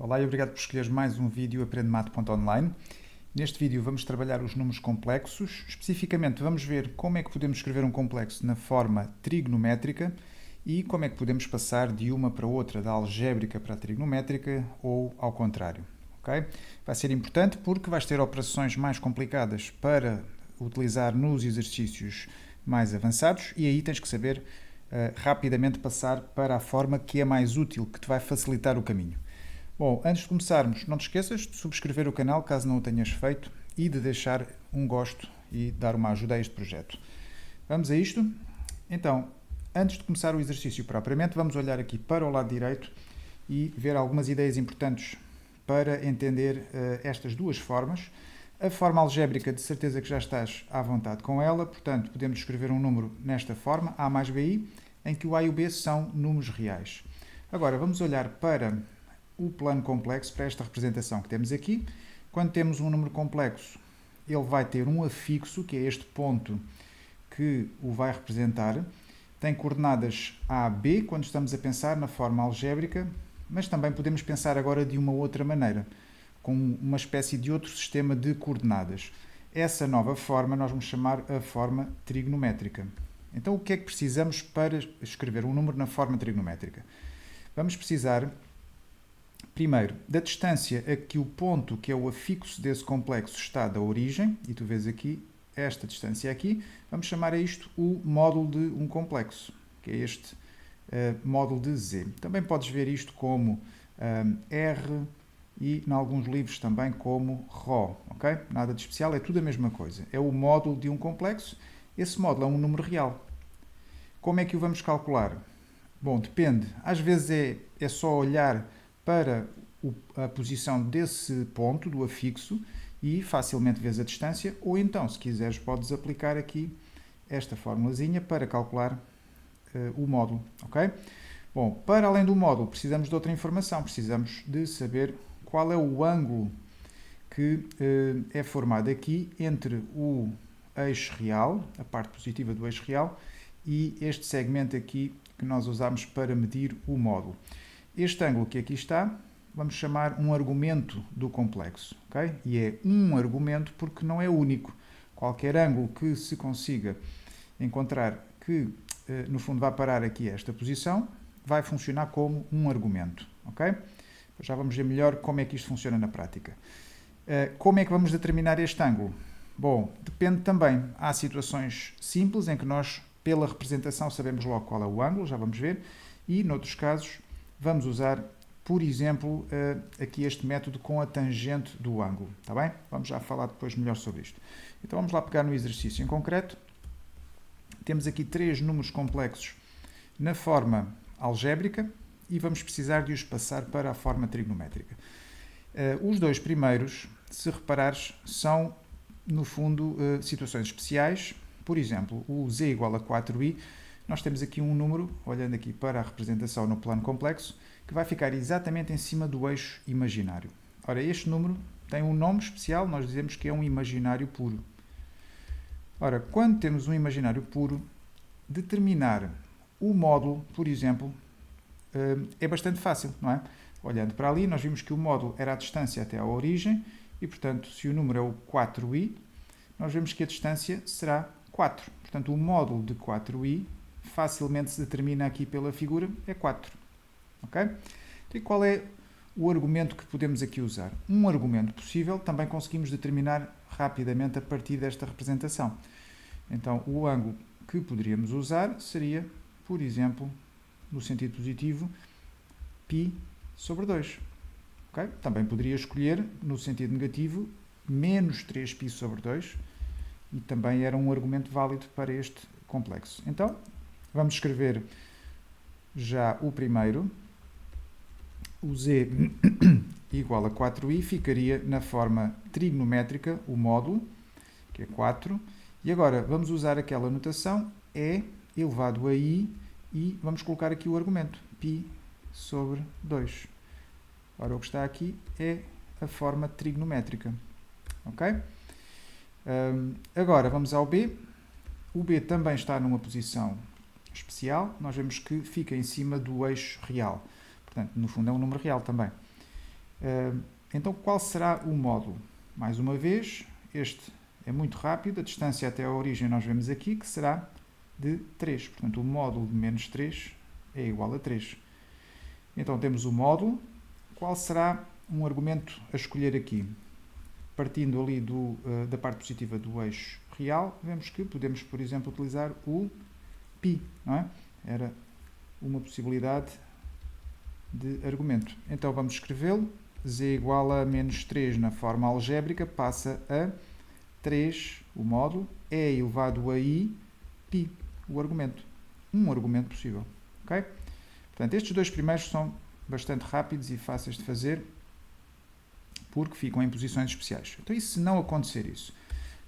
Olá e obrigado por escolheres mais um vídeo aprendemate.online. Neste vídeo vamos trabalhar os números complexos. Especificamente vamos ver como é que podemos escrever um complexo na forma trigonométrica e como é que podemos passar de uma para outra, da algébrica para a trigonométrica ou ao contrário. Okay? Vai ser importante porque vais ter operações mais complicadas para utilizar nos exercícios mais avançados e aí tens que saber rapidamente passar para a forma que é mais útil, que te vai facilitar o caminho. Bom, antes de começarmos, não te esqueças de subscrever o canal caso não o tenhas feito e de deixar um gosto e dar uma ajuda a este projeto. Vamos a isto? Então, antes de começar o exercício propriamente, vamos olhar aqui para o lado direito e ver algumas ideias importantes para entender estas duas formas. A forma algébrica, de certeza que já estás à vontade com ela, portanto, podemos escrever um número nesta forma, A mais BI, em que o A e o B são números reais. Agora, vamos olhar para o plano complexo, para esta representação que temos aqui. Quando temos um número complexo, ele vai ter um afixo, que é este ponto que o vai representar. Tem coordenadas A, B, quando estamos a pensar na forma algébrica, mas também podemos pensar agora de uma outra maneira, com uma espécie de outro sistema de coordenadas. Essa nova forma nós vamos chamar a forma trigonométrica. Então, o que é que precisamos para escrever um número na forma trigonométrica? Vamos precisar, primeiro, da distância a que o ponto, que é o afixo desse complexo, está da origem, e tu vês aqui esta distância aqui, vamos chamar a isto o módulo de um complexo, que é este módulo de Z. Também podes ver isto como R e, em alguns livros, também como Rho, ok? Nada de especial, é tudo a mesma coisa. É o módulo de um complexo, esse módulo é um número real. Como é que o vamos calcular? Bom, depende. Às vezes é só olhar para a posição desse ponto, do afixo, e facilmente vês a distância, ou então, se quiseres, podes aplicar aqui esta formulazinha para calcular o módulo, ok? Bom, para além do módulo, precisamos de outra informação, precisamos de saber qual é o ângulo que é formado aqui entre o eixo real, a parte positiva do eixo real, e este segmento aqui que nós usamos para medir o módulo. Este ângulo que aqui está, vamos chamar um argumento do complexo, ok? E é um argumento porque não é único. Qualquer ângulo que se consiga encontrar que, no fundo, vai parar aqui a esta posição, vai funcionar como um argumento, ok? Já vamos ver melhor como é que isto funciona na prática. Como é que vamos determinar este ângulo? Bom, depende também. Há situações simples em que nós, pela representação, sabemos logo qual é o ângulo, já vamos ver, e, noutros casos, vamos usar, por exemplo, aqui este método com a tangente do ângulo, está bem? Vamos já falar depois melhor sobre isto. Então vamos lá pegar no exercício em concreto. Temos aqui três números complexos na forma algébrica e vamos precisar de os passar para a forma trigonométrica. Os dois primeiros, se reparares, são, no fundo, situações especiais. Por exemplo, o z igual a 4i, nós temos aqui um número, olhando aqui para a representação no plano complexo, que vai ficar exatamente em cima do eixo imaginário. Ora, este número tem um nome especial, nós dizemos que é um imaginário puro. Ora, quando temos um imaginário puro, determinar o módulo, por exemplo, é bastante fácil, não é? Olhando para ali, nós vimos que o módulo era a distância até à origem, e, portanto, se o número é o 4i, nós vemos que a distância será 4. Portanto, o módulo de 4i facilmente se determina aqui pela figura, é 4. Ok? Então, e qual é o argumento que podemos aqui usar? Um argumento possível também conseguimos determinar rapidamente a partir desta representação. Então, o ângulo que poderíamos usar seria, por exemplo, no sentido positivo, π sobre 2. Okay? Também poderia escolher, no sentido negativo, menos 3π sobre 2, e também era um argumento válido para este complexo. Então, vamos escrever já o primeiro. O z igual a 4i ficaria na forma trigonométrica, o módulo, que é 4. E agora vamos usar aquela notação e elevado a i e vamos colocar aqui o argumento, π sobre 2. Ora, o que está aqui é a forma trigonométrica. Ok? Agora vamos ao b. O b também está numa posição especial. Nós vemos que fica em cima do eixo real. Portanto, no fundo é um número real também. Então, qual será o módulo? Mais uma vez, este é muito rápido, a distância até a origem nós vemos aqui, que será de 3. Portanto, o módulo de menos 3 é igual a 3. Então, temos o módulo. Qual será um argumento a escolher aqui? Partindo ali da parte positiva do eixo real, vemos que podemos, por exemplo, utilizar o π, não é? Era uma possibilidade de argumento. Então, vamos escrevê-lo. Z igual a menos 3 na forma algébrica passa a 3, o módulo, é elevado a i, π, o argumento. Um argumento possível. Okay? Portanto, estes dois primeiros são bastante rápidos e fáceis de fazer, porque ficam em posições especiais. Então, e se não acontecer isso?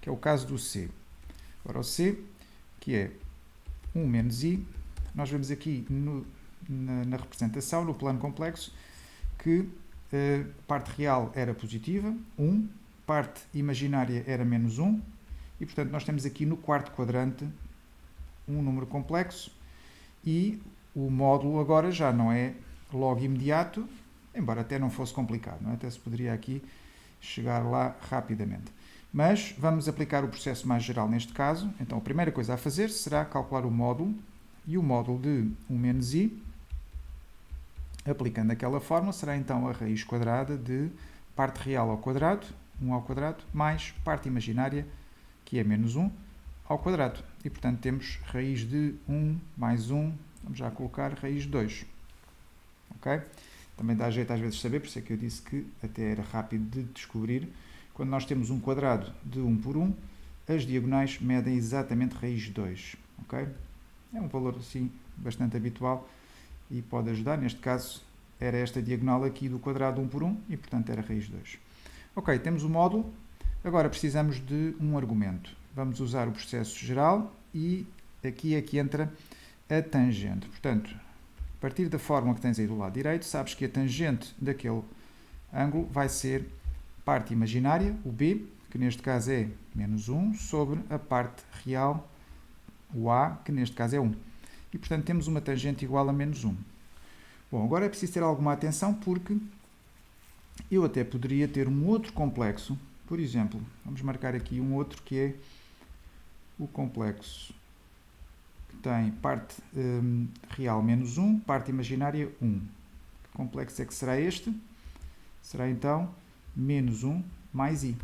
Que é o caso do C. Agora, o C, que é 1 menos i, nós vemos aqui na representação, no plano complexo, que a parte real era positiva, 1, parte imaginária era menos 1, e, portanto, nós temos aqui no quarto quadrante um número complexo, e o módulo agora já não é logo imediato, embora até não fosse complicado, não é? Até se poderia aqui chegar lá rapidamente. Mas vamos aplicar o processo mais geral neste caso. Então, a primeira coisa a fazer será calcular o módulo, e o módulo de 1 menos i, aplicando aquela fórmula, será então a raiz quadrada de parte real ao quadrado, 1 ao quadrado, mais parte imaginária, que é menos 1, ao quadrado. E, portanto, temos raiz de 1 mais 1, vamos já colocar raiz de 2. Ok? Também dá jeito às vezes de saber, por isso é que eu disse que até era rápido de descobrir. Quando nós temos um quadrado de 1 por 1, as diagonais medem exatamente raiz de 2. Ok? É um valor assim bastante habitual e pode ajudar. Neste caso, era esta diagonal aqui do quadrado 1 por 1 e, portanto, era raiz de 2. Ok, temos o módulo. Agora precisamos de um argumento. Vamos usar o processo geral e aqui é que entra a tangente. Portanto, a partir da fórmula que tens aí do lado direito, sabes que a tangente daquele ângulo vai ser parte imaginária, o b, que neste caso é menos 1, sobre a parte real, o a, que neste caso é 1. E, portanto, temos uma tangente igual a menos 1. Bom, agora é preciso ter alguma atenção porque eu até poderia ter um outro complexo. Por exemplo, vamos marcar aqui um outro que é o complexo que tem parte real menos 1, parte imaginária 1. Que complexo é que será este? Será então menos 1 mais i.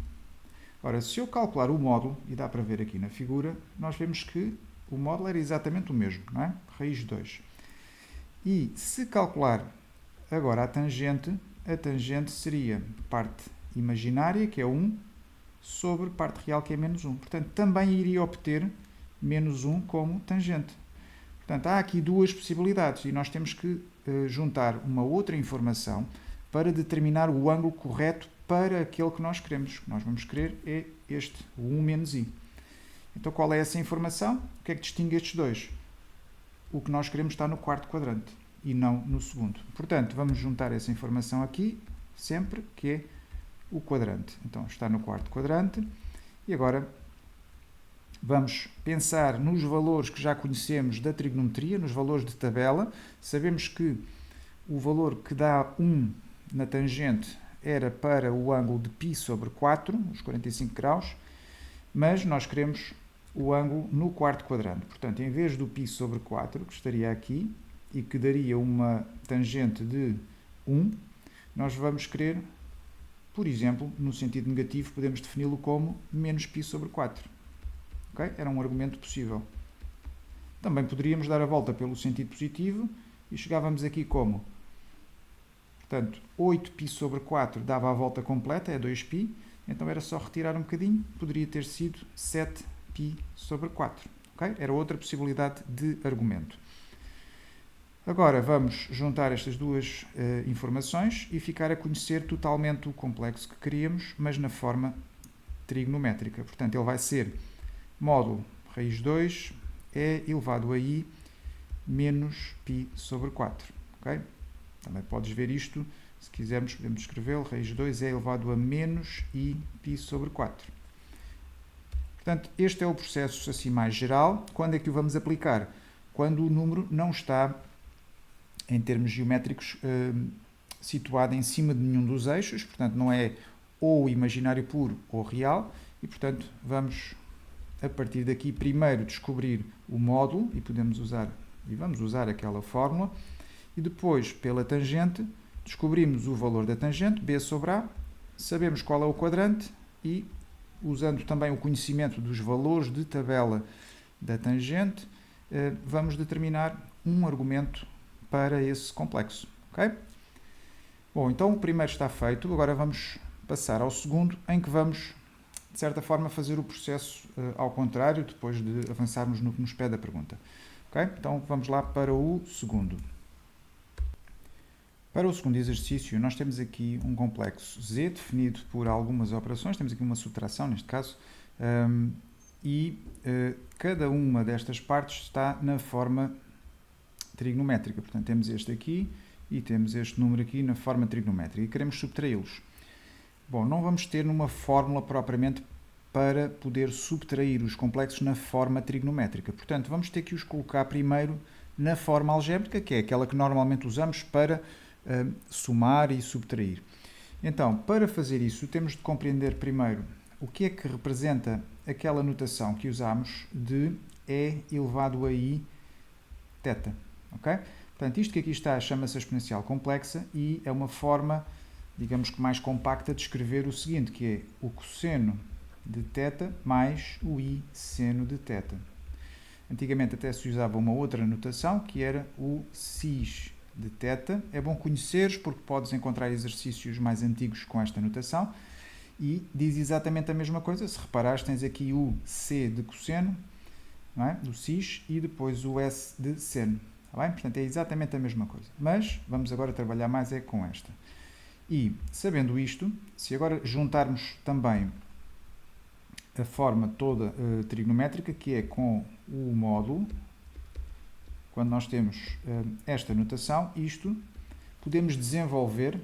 Ora, se eu calcular o módulo, e dá para ver aqui na figura, nós vemos que o módulo era exatamente o mesmo, não é? Raiz de 2. E se calcular agora a tangente seria parte imaginária, que é 1, sobre parte real, que é menos 1. Portanto, também iria obter menos 1 como tangente. Portanto, há aqui duas possibilidades e nós temos que juntar uma outra informação para determinar o ângulo correto para aquele que nós queremos. O que nós vamos querer é este, o 1 menos i. Então, qual é essa informação? O que é que distingue estes dois? O que nós queremos está no quarto quadrante e não no segundo. Portanto, vamos juntar essa informação aqui, sempre, que é o quadrante. Então, está no quarto quadrante. E agora, vamos pensar nos valores que já conhecemos da trigonometria, nos valores de tabela. Sabemos que o valor que dá 1 na tangente era para o ângulo de π sobre 4, os 45 graus, mas nós queremos o ângulo no quarto quadrante. Portanto, em vez do π sobre 4, que estaria aqui, e que daria uma tangente de 1, nós vamos querer, por exemplo, no sentido negativo, podemos defini-lo como menos π sobre 4. Okay? Era um argumento possível. Também poderíamos dar a volta pelo sentido positivo e chegávamos aqui como, portanto, 8π sobre 4 dava a volta completa, é 2π, então era só retirar um bocadinho, poderia ter sido 7π sobre 4. Okay? Era outra possibilidade de argumento. Agora vamos juntar estas duas informações e ficar a conhecer totalmente o complexo que queríamos, mas na forma trigonométrica. Portanto, ele vai ser módulo raiz 2 é elevado a i menos π sobre 4. Okay? Também podes ver isto, se quisermos podemos escrevê-lo, raiz 2 é elevado a menos i π sobre 4. Portanto, este é o processo assim mais geral. Quando é que o vamos aplicar? Quando o número não está, em termos geométricos, situada em cima de nenhum dos eixos, portanto não é ou imaginário puro ou real, e portanto vamos a partir daqui primeiro descobrir o módulo e vamos usar aquela fórmula, e depois pela tangente descobrimos o valor da tangente, B sobre A, sabemos qual é o quadrante e usando também o conhecimento dos valores de tabela da tangente, vamos determinar um argumento para esse complexo. Okay? Bom, então o primeiro está feito, agora vamos passar ao segundo, em que vamos, de certa forma, fazer o processo ao contrário, depois de avançarmos no que nos pede a pergunta. Okay? Então vamos lá para o segundo. Para o segundo exercício, nós temos aqui um complexo Z definido por algumas operações, temos aqui uma subtração neste caso, e cada uma destas partes está na forma trigonométrica. Portanto, temos este aqui e temos este número aqui na forma trigonométrica e queremos subtraí-los. Bom, não vamos ter uma fórmula propriamente para poder subtrair os complexos na forma trigonométrica. Portanto, vamos ter que os colocar primeiro na forma algébrica, que é aquela que normalmente usamos para somar e subtrair. Então, para fazer isso, temos de compreender primeiro o que é que representa aquela notação que usamos de E elevado a I θ. Okay? Portanto, isto que aqui está chama-se a exponencial complexa e é uma forma, digamos que mais compacta, de escrever o seguinte, que é o cosseno de θ mais o I seno de θ. Antigamente até se usava uma outra notação, que era o cis de θ. É bom conheceres porque podes encontrar exercícios mais antigos com esta notação e diz exatamente a mesma coisa. Se reparares, tens aqui o C de cosseno, não é? Do cis, e depois o S de seno. Está bem? Portanto, é exatamente a mesma coisa. Mas vamos agora trabalhar mais com esta. E, sabendo isto, se agora juntarmos também a forma toda trigonométrica, que é com o módulo, quando nós temos esta notação, isto podemos desenvolver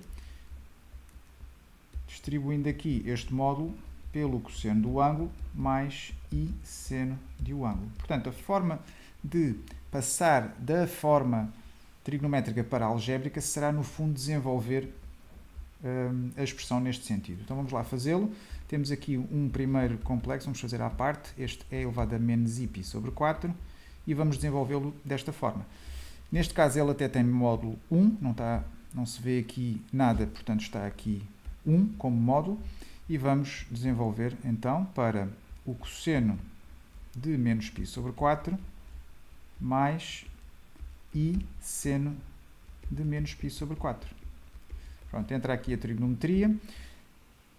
distribuindo aqui este módulo pelo cosseno do ângulo mais I seno de o ângulo. Portanto, a forma de passar da forma trigonométrica para a algébrica será, no fundo, desenvolver a expressão neste sentido. Então vamos lá fazê-lo. Temos aqui um primeiro complexo, vamos fazer à parte, este é elevado a menos π sobre 4, e vamos desenvolvê-lo desta forma. Neste caso ele até tem módulo 1, não se vê aqui nada, portanto está aqui 1 como módulo, e vamos desenvolver então para o cosseno de menos π sobre 4 mais I seno de menos π sobre 4. Pronto, entra aqui a trigonometria.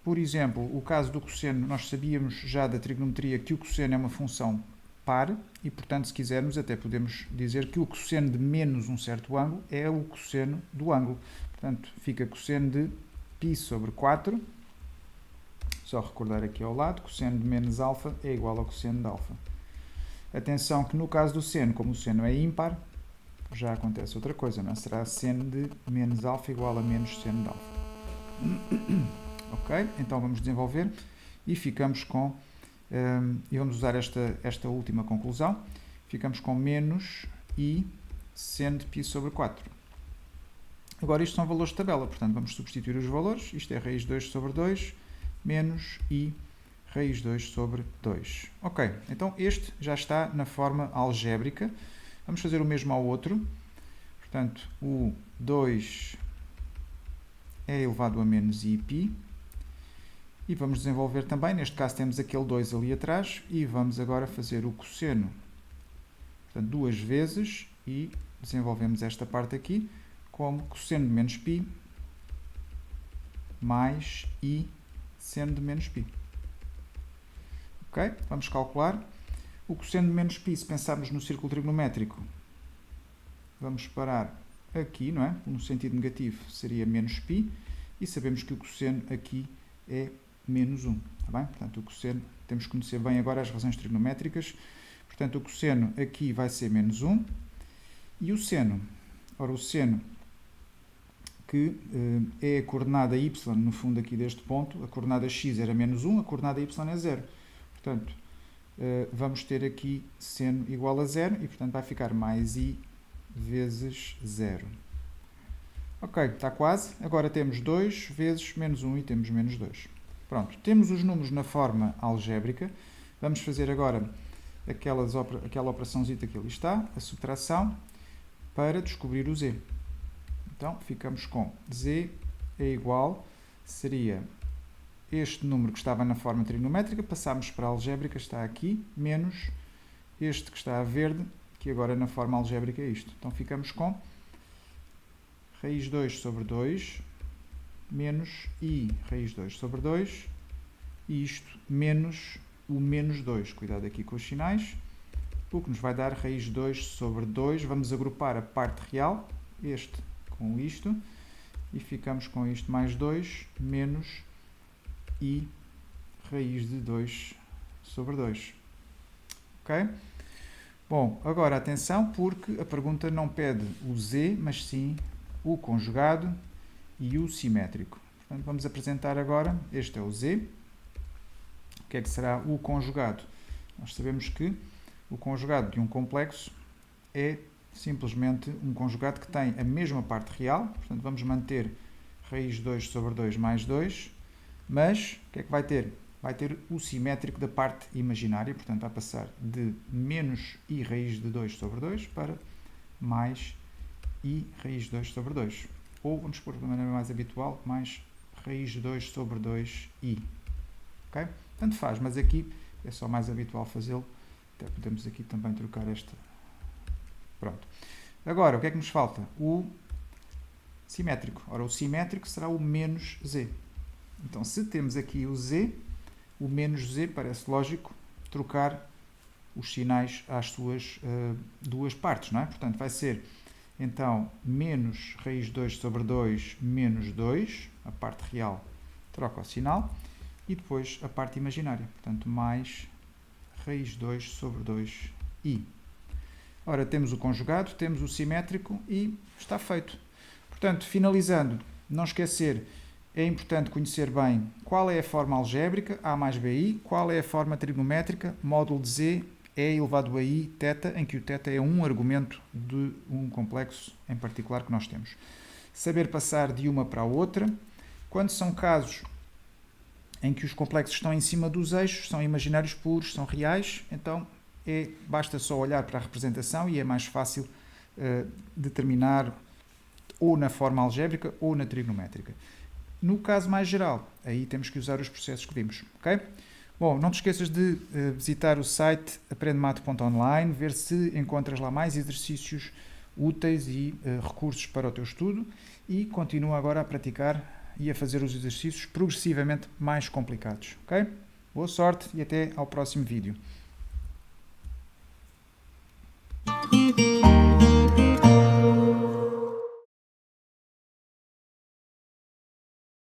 Por exemplo, o caso do cosseno, nós sabíamos já da trigonometria que o cosseno é uma função par e, portanto, se quisermos, até podemos dizer que o cosseno de menos um certo ângulo é o cosseno do ângulo. Portanto, fica cosseno de π sobre 4. Só recordar aqui ao lado, cosseno de menos alfa é igual ao cosseno de alfa. Atenção que no caso do seno, como o seno é ímpar, já acontece outra coisa, não é? Será seno de menos alfa igual a menos seno de alfa. Ok? Então vamos desenvolver e ficamos com, e vamos usar esta última conclusão, ficamos com menos I seno de π sobre 4. Agora isto são valores de tabela, portanto vamos substituir os valores, isto é raiz 2 sobre 2, menos I raiz 2 sobre 2. Ok, então este já está na forma algébrica. Vamos fazer o mesmo ao outro. Portanto, o 2 é elevado a menos Iπ. E vamos desenvolver também, neste caso temos aquele 2 ali atrás, e vamos agora fazer o cosseno, portanto, duas vezes, e desenvolvemos esta parte aqui, como cosseno de menos π mais I seno de menos π. Ok? Vamos calcular. O cosseno de menos π, se pensarmos no círculo trigonométrico, vamos parar aqui, não é? No sentido negativo seria menos π, e sabemos que o cosseno aqui é menos 1. Está bem? Portanto, o cosseno, temos que conhecer bem agora as razões trigonométricas. Portanto, o cosseno aqui vai ser menos 1. E o seno? Ora, o seno, que é a coordenada y, no fundo aqui deste ponto, a coordenada x era menos 1, a coordenada y é 0. Portanto, vamos ter aqui seno igual a 0 e, portanto, vai ficar mais i vezes 0. Ok, está quase. Agora temos 2 vezes menos 1 e temos menos 2. Pronto, temos os números na forma algébrica. Vamos fazer agora aquela operaçãozita que ali está, a subtração, para descobrir o z. Então, ficamos com z é igual, seria este número que estava na forma trigonométrica, passámos para a algébrica, está aqui, menos este que está a verde, que agora na forma algébrica é isto. Então, ficamos com raiz 2 sobre 2, menos i raiz 2 sobre 2, e isto menos o menos 2. Cuidado aqui com os sinais. O que nos vai dar raiz 2 sobre 2. Vamos agrupar a parte real, este com isto, e ficamos com isto mais 2, menos i raiz de 2 sobre 2. Ok? Bom, agora atenção, porque a pergunta não pede o z, mas sim o conjugado e o simétrico. Portanto, vamos apresentar agora, este é o z. O que é que será o conjugado? Nós sabemos que o conjugado de um complexo é simplesmente um conjugado que tem a mesma parte real. Portanto, vamos manter raiz 2 sobre 2 mais 2, mas o que é que vai ter? Vai ter o simétrico da parte imaginária, portanto vai passar de menos i raiz de 2 sobre 2 para mais i raiz de 2 sobre 2. Ou, vamos pôr de maneira mais habitual, mais raiz de 2 sobre 2i. Ok? Tanto faz, mas aqui é só mais habitual fazê-lo. Até podemos aqui também trocar esta. Pronto. Agora, o que é que nos falta? O simétrico. Ora, o simétrico será o menos z. Então, se temos aqui o z, o menos z, parece lógico trocar os sinais às suas duas partes, não é? Portanto, vai ser, então, menos raiz 2 sobre 2 menos 2, a parte real troca o sinal, e depois a parte imaginária, portanto, mais raiz 2 sobre 2i. Ora, temos o conjugado, temos o simétrico e está feito. Portanto, finalizando, não esquecer, é importante conhecer bem qual é a forma algébrica, a mais bi, qual é a forma trigonométrica, módulo de z, e elevado a i, θ, em que o θ é um argumento de um complexo em particular que nós temos. Saber passar de uma para a outra. Quando são casos em que os complexos estão em cima dos eixos, são imaginários puros, são reais, então basta só olhar para a representação e é mais fácil determinar ou na forma algébrica ou na trigonométrica. No caso mais geral, aí temos que usar os processos que vimos. Ok? Bom, não te esqueças de visitar o site aprendemato.online, ver se encontras lá mais exercícios úteis e recursos para o teu estudo e continua agora a praticar e a fazer os exercícios progressivamente mais complicados. Ok? Boa sorte e até ao próximo vídeo.